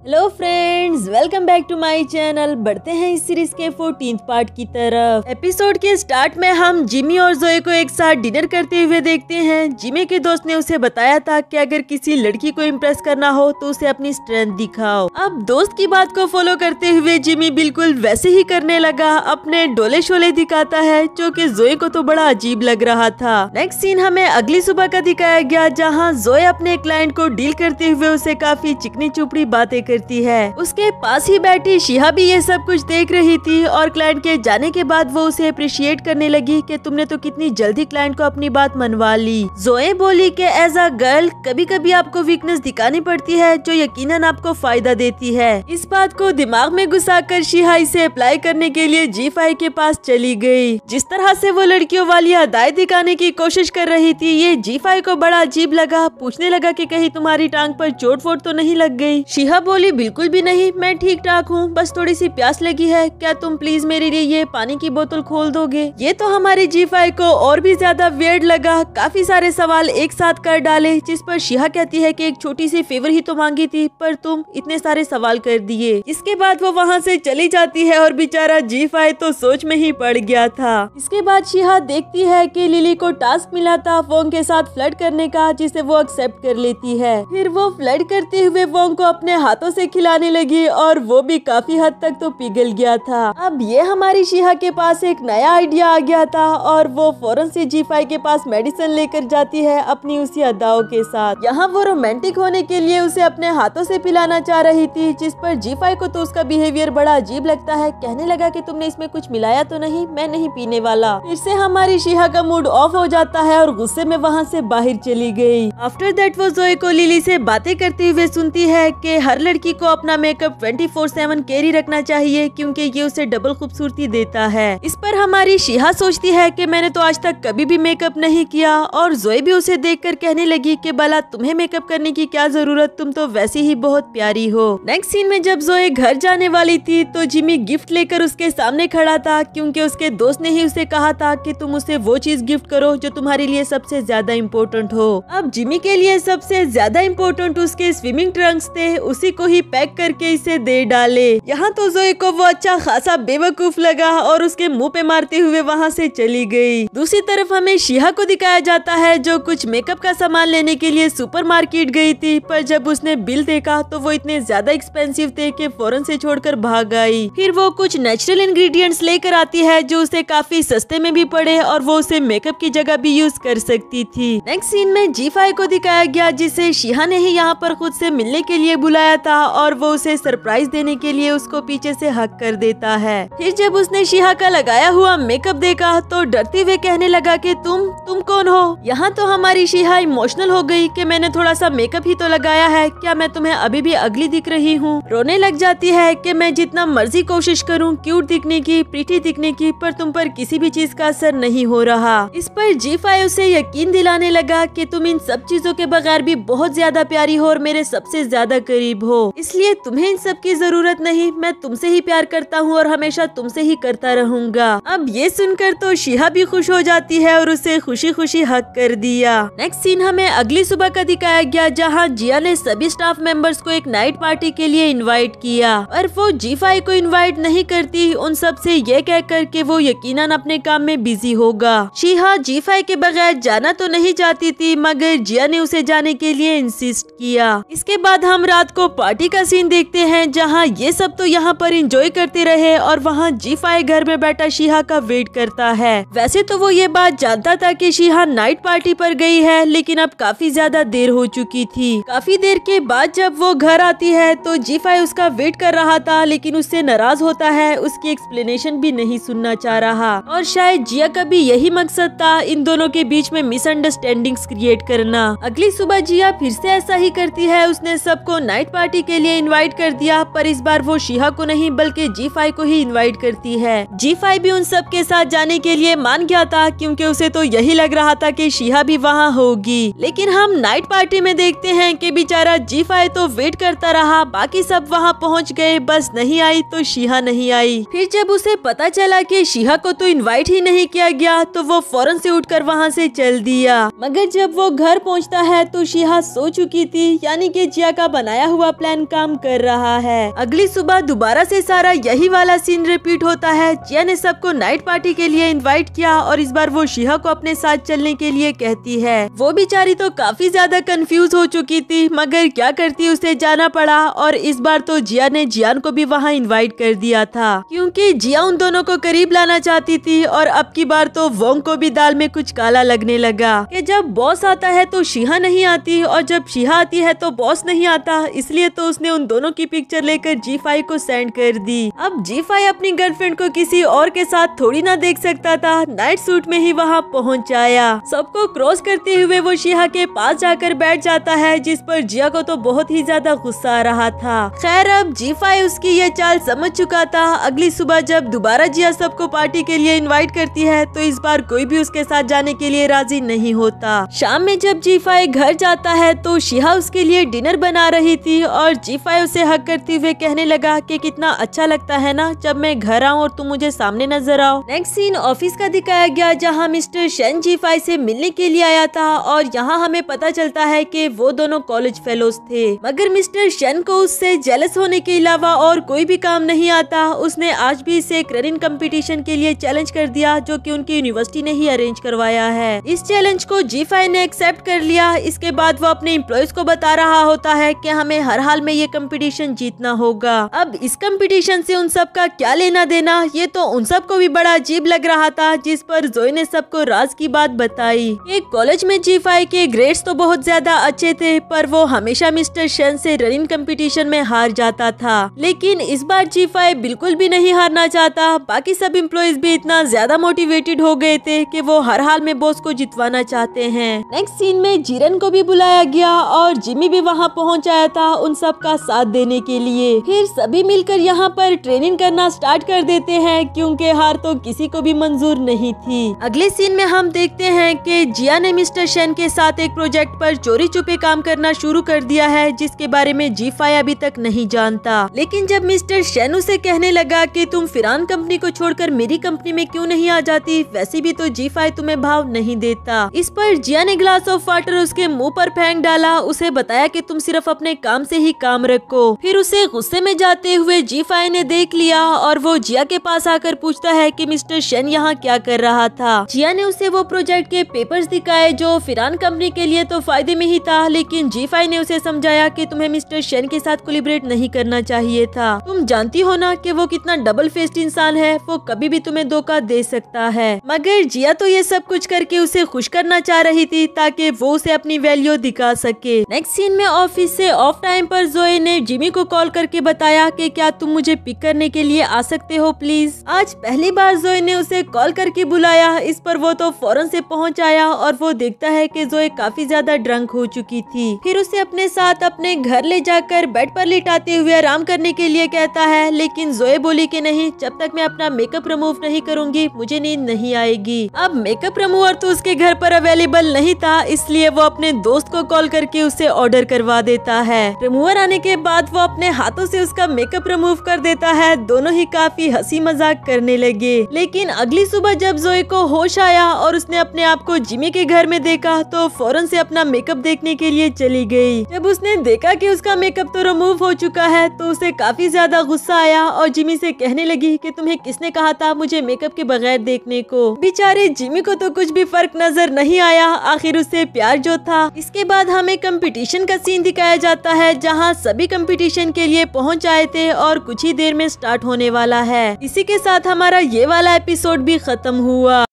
Hello friends, welcome back to my channel. बढ़ते हैं इस सीरीज के 14th पार्ट की तरफ। एपिसोड के स्टार्ट में हम जिमी और जोए को एक साथ डिनर करते हुए देखते हैं। जिमी के दोस्त ने उसे बताया था कि अगर किसी लड़की को इम्प्रेस करना हो तो उसे अपनी स्ट्रेंथ दिखाओ। अब दोस्त की बात को फॉलो करते हुए जिमी बिल्कुल वैसे ही करने लगा, अपने डोले शोले दिखाता है, जो कि जोए को तो बड़ा अजीब लग रहा था। नेक्स्ट सीन हमें अगली सुबह का दिखाया गया, जहाँ जोए अपने क्लाइंट को डील करते हुए उसे काफी चिकनी चुपड़ी बातें करती है। उसके पास ही बैठी शिहा भी ये सब कुछ देख रही थी और क्लाइंट के जाने के बाद वो उसे अप्रिशिएट करने लगी कि तुमने तो कितनी जल्दी क्लाइंट को अपनी बात मनवा ली। जोए बोली कि एज अ गर्ल कभी कभी आपको वीकनेस दिखानी पड़ती है जो यकीनन आपको फायदा देती है। इस बात को दिमाग में घुसाकर शिहा इसे अप्लाई करने के लिए G5 के पास चली गई। जिस तरह से वो लड़कियों वाली अदाएं दिखाने की कोशिश कर रही थी, ये G5 को बड़ा अजीब लगा। पूछने लगा कि कहीं तुम्हारी टांग पर चोट वोट तो नहीं लग गई। शिहा बोली बिल्कुल भी नहीं, मैं ठीक ठाक हूँ, बस थोड़ी सी प्यास लगी है, क्या तुम प्लीज मेरे लिए ये पानी की बोतल खोल दोगे। ये तो हमारी G5 को और भी ज्यादा वियर्ड लगा। काफी सारे सवाल एक साथ कर डाले, जिस पर शिहा कहती है कि एक छोटी सी फेवर ही तो मांगी थी, पर तुम इतने सारे सवाल कर दिए। इसके बाद वो वहाँ से चली जाती है और बेचारा G5 तो सोच में ही पड़ गया था। इसके बाद शिहा देखती है कि लिली को टास्क मिला था वोंग के साथ फ्लर्ट करने का, जिसे वो एक्सेप्ट कर लेती है। फिर वो फ्लर्ट करते हुए वोंग को अपने हाथों से खिलाने लगी और वो भी काफी हद तक तो पिघल गया था। अब ये हमारी शिहा के पास एक नया आइडिया आ गया था और वो फौरन से G5 के पास मेडिसिन लेकर जाती है अपनी उसी अदाओं के साथ। यहाँ वो रोमांटिक होने के लिए उसे अपने हाथों से पिलाना चाह रही थी, जिस पर G5 को तो उसका बिहेवियर बड़ा अजीब लगता है। कहने लगा कि तुमने इसमें कुछ मिलाया तो नहीं, मैं नहीं पीने वाला। फिर से हमारी शिहा का मूड ऑफ हो जाता है और गुस्से में वहाँ से बाहर चली गई। आफ्टर दैट वो जोए को लिली से बातें करते हुए सुनती है कि हर लड़की को अपना मेकअप 24/7 कैरी रखना चाहिए, क्योंकि ये उसे डबल खूबसूरती देता है। इस पर हमारी शिहा सोचती है कि मैंने तो आज तक कभी भी मेकअप नहीं किया, और जोए भी उसे देखकर कहने लगी कि भला तुम्हें मेकअप करने की क्या जरूरत, तुम तो वैसे ही बहुत प्यारी हो। नेक्स्ट सीन में जब जोए घर जाने वाली थी तो जिमी गिफ्ट लेकर उसके सामने खड़ा था, क्योंकि उसके दोस्त ने ही उसे कहा था कि तुम उसे वो चीज गिफ्ट करो जो तुम्हारे लिए सबसे ज्यादा इम्पोर्टेंट हो। अब जिमी के लिए सबसे ज्यादा इम्पोर्टेंट उसके स्विमिंग ट्रंक्स थे, उसी को ही पैक करके इसे दे डाले। यहाँ तो जोए को वो अच्छा खासा बेवकूफ लगा और उसके मुंह पे मारते हुए वहाँ से चली गई। दूसरी तरफ हमें शिहा को दिखाया जाता है, जो कुछ मेकअप का सामान लेने के लिए सुपरमार्केट गई थी, पर जब उसने बिल देखा तो वो इतने ज्यादा एक्सपेंसिव थे कि फौरन से छोड़कर भाग आई। फिर वो कुछ नेचुरल इंग्रेडिएंट्स लेकर आती है जो उसे काफी सस्ते में भी पड़े और वो उसे मेकअप की जगह भी यूज कर सकती थी। नेक्स्ट सीन में G5 को दिखाया गया, जिसे शिहा ने ही यहाँ पर खुद से मिलने के लिए बुलाया था और वो उसे सरप्राइज देने के लिए उसको पीछे से हक कर देता है। फिर जब उसने शिहा का लगाया हुआ मेकअप देखा तो डरते हुए कहने लगा कि तुम कौन हो। यहाँ तो हमारी शिहा इमोशनल हो गई कि मैंने थोड़ा सा मेकअप ही तो लगाया है, क्या मैं तुम्हें अभी भी अगली दिख रही हूँ। रोने लग जाती है कि मैं जितना मर्जी कोशिश करूँ क्यूट दिखने की, प्रीटी दिखने की, पर तुम पर किसी भी चीज का असर नहीं हो रहा। इस पर G5 उसे यकीन दिलाने लगा कि तुम इन सब चीजों के बगैर भी बहुत ज्यादा प्यारी हो और मेरे सबसे ज्यादा करीब हो, इसलिए तुम्हें इन सब की जरूरत नहीं, मैं तुमसे ही प्यार करता हूँ और हमेशा तुमसे ही करता रहूंगा। अब ये सुनकर तो शिहा भी खुश हो जाती है और उसे खुशी खुशी हक कर दिया। नेक्स्ट सीन हमें अगली सुबह का दिखाया गया, जहाँ जिया ने सभी स्टाफ मेंबर्स को एक नाइट पार्टी के लिए इनवाइट किया, और वो G5 को इनवाइट नहीं करती, उन सब से ये कहकर कि वो यकीनन अपने काम में बिजी होगा। शिहा G5 के बगैर जाना तो नहीं चाहती थी, मगर जिया ने उसे जाने के लिए इंसिस्ट किया। इसके बाद हम रात को पार्टी का सीन देखते हैं, जहाँ ये सब तो यहाँ पर एंजॉय करते रहे और वहाँ G5 घर में बैठा शिहा का वेट करता है। वैसे तो वो ये बात जानता था कि शिहा नाइट पार्टी पर गई है, लेकिन अब काफी ज्यादा देर हो चुकी थी। काफी देर के बाद जब वो घर आती है तो G5 उसका वेट कर रहा था, लेकिन उससे नाराज होता है, उसकी एक्सप्लेनेशन भी नहीं सुनना चाह रहा। और शायद जिया का भी यही मकसद था, इन दोनों के बीच में मिसअंडरस्टैंडिंग्स क्रिएट करना। अगली सुबह जिया फिर से ऐसा ही करती है, उसने सबको नाइट पार्टी के लिए इनवाइट कर दिया, पर इस बार वो शिहा को नहीं बल्कि G5 को ही इनवाइट करती है। G5 भी उन सब के साथ जाने के लिए मान गया था, क्योंकि उसे तो यही लग रहा था कि शिहा भी वहाँ होगी। लेकिन हम नाइट पार्टी में देखते हैं कि बेचारा G5 तो वेट करता रहा, बाकी सब वहाँ पहुँच गए, बस नहीं आई तो शिहा नहीं आई। फिर जब उसे पता चला कि शिहा को तो इनवाइट ही नहीं किया गया, तो वो फौरन से उठकर वहाँ से चल दिया। मगर जब वो घर पहुँचता है तो शिहा सो चुकी थी, यानी कि जिया का बनाया हुआ प्लान काम कर रहा रहा है। अगली सुबह दोबारा से सारा यही वाला सीन रिपीट होता है। जिया ने सबको नाइट पार्टी के लिए इनवाइट किया और इस बार वो शिहा को अपने साथ चलने के लिए कहती है। वो बेचारी तो काफी ज्यादा कंफ्यूज हो चुकी थी, मगर क्या करती उसे जाना पड़ा और इस बार तो जिया ने जियान को भी वहाँ इनवाइट कर दिया था, क्योंकि जिया उन दोनों को करीब लाना चाहती थी। और अब की बार तो वोंग को भी दाल में कुछ काला लगने लगा कि जब बॉस आता है तो शिहा नहीं आती और जब शिहा आती है तो बॉस नहीं आता, इसलिए तो उसने उन दोनों की पिक्चर लेकर G5 को सेंड कर दी। अब G5 अपनी गर्लफ्रेंड को किसी और के साथ थोड़ी ना देख सकता था, नाइट सूट में ही वहाँ पहुँच आया। सबको क्रॉस करते हुए वो शिहा के पास जाकर बैठ जाता है, जिस पर जिया को तो बहुत ही ज्यादा गुस्सा आ रहा था। खैर अब G5 उसकी ये चाल समझ चुका था। अगली सुबह जब दोबारा जिया सबको पार्टी के लिए इनवाइट करती है तो इस बार कोई भी उसके साथ जाने के लिए राजी नहीं होता। शाम में जब G5 घर जाता है तो शिहा उसके लिए डिनर बना रही थी और G5 उसे हक करते हुए कहने लगा कि कितना अच्छा लगता है ना जब मैं घर आऊँ और तुम मुझे सामने नजर आओ। नेक्स्ट सीन ऑफिस का दिखाया गया, जहाँ मिस्टर शेन G5 से मिलने के लिए आया था और यहाँ हमें पता चलता है कि वो दोनों कॉलेज फेलोज थे, मगर मिस्टर शेन को उससे जेलस होने के अलावा और कोई भी काम नहीं आता। उसने आज भी इसे एक रनिंग कंपटीशन के लिए चैलेंज कर दिया, जो कि उनकी यूनिवर्सिटी ने ही अरेंज करवाया है। इस चैलेंज को G5 ने एक्सेप्ट कर लिया। इसके बाद वो अपने एम्प्लॉयज को बता रहा होता है कि हमें हर हाल में ये कंपटीशन जीतना होगा। अब इस कंपटीशन से उन सब का क्या लेना देना, ये तो उन सबको भी बड़ा अजीब लग रहा था। जिस पर जोई ने सबको राज की बात बताई। एक कॉलेज में G5 के ग्रेड्स तो बहुत ज्यादा अच्छे थे, पर वो हमेशा मिस्टर शेन से रनिंग कंपटीशन में हार जाता था। लेकिन इस बार G5 बिल्कुल भी नहीं हारना चाहता। बाकी सब एम्प्लॉयज भी इतना ज्यादा मोटिवेटेड हो गए थे कि वो हर हाल में बॉस को जितवाना चाहते हैं। नेक्स्ट सीन में जीरन को भी बुलाया गया और जिमी भी वहाँ पहुँच आया था उन सब का साथ देने के लिए। फिर सभी मिलकर यहाँ पर ट्रेनिंग करना स्टार्ट कर देते हैं, क्योंकि हार तो किसी को भी मंजूर नहीं थी। अगले सीन में हम देखते हैं कि जिया ने मिस्टर शेन के साथ एक प्रोजेक्ट पर चोरी छुपे काम करना शुरू कर दिया है, जिसके बारे में G5 अभी तक नहीं जानता। लेकिन जब मिस्टर शेन उसे कहने लगा कि तुम फिरान कंपनी को छोड़कर मेरी कंपनी में क्यों नहीं आ जाती, वैसे भी तो G5 तुम्हें भाव नहीं देता। इस पर जिया ने ग्लास ऑफ वाटर उसके मुंह पर फेंक डाला। उसे बताया कि तुम सिर्फ अपने काम से ही काम रखो। फिर उसे गुस्से में जाते हुए G5 ने देख लिया और वो जिया के पास आकर पूछता है कि मिस्टर शेन यहाँ क्या कर रहा था। जिया ने उसे वो प्रोजेक्ट के पेपर्स दिखाए जो फिरान कंपनी के लिए तो फायदे में ही था, लेकिन G5 ने उसे समझाया कि तुम्हें मिस्टर शेन के साथ कोलिब्रेट नहीं करना चाहिए था। तुम जानती हो ना कि वो कितना डबल फेस्ड इंसान है, वो कभी भी तुम्हें धोखा दे सकता है। मगर जिया तो ये सब कुछ करके उसे खुश करना चाह रही थी ताकि वो उसे अपनी वैल्यू दिखा सके। नेक्स्ट सीन में ऑफिस से ऑफ टाइम पर जोए ने जिमी को कॉल करके बताया कि क्या तुम मुझे पिक करने के लिए आ सकते हो प्लीज। आज पहली बार जोए ने उसे कॉल करके बुलाया। इस पर वो तो फौरन से पहुंच आया और वो देखता है कि जोए काफी ज्यादा ड्रंक हो चुकी थी। फिर उसे अपने साथ अपने घर ले जाकर बेड पर लिटाते हुए आराम करने के लिए कहता है, लेकिन जोए बोली कि नहीं, जब तक मैं अपना मेकअप रिमूव नहीं करूंगी मुझे नींद नहीं आएगी। अब मेकअप रिमूवर तो उसके घर पर अवेलेबल नहीं था, इसलिए वो अपने दोस्त को कॉल करके उसे ऑर्डर करवा देता है। रिमूवर आने के बाद वो अपने हाथों से उसका मेकअप रिमूव कर देता है। दोनों ही काफी हंसी मजाक करने लगे। लेकिन अगली सुबह जब जोए को होश आया और उसने अपने आप को जिमी के घर में देखा तो फौरन से अपना मेकअप देखने के लिए चली गई। जब उसने देखा कि उसका मेकअप तो रिमूव हो चुका है तो उसे काफी ज्यादा गुस्सा आया और जिमी से कहने लगी कि तुम्हें किसने कहा था मुझे मेकअप के बगैर देखने को। बेचारे जिमी को तो कुछ भी फर्क नजर नहीं आया, आखिर उससे प्यार जो था। इसके बाद हमें कंपटीशन का सीन दिखाया जाता है, जहाँ सभी कंपटीशन के लिए पहुँच आए थे और कुछ ही देर में स्टार्ट होने वाला है। इसी के साथ हमारा ये वाला एपिसोड भी खत्म हुआ।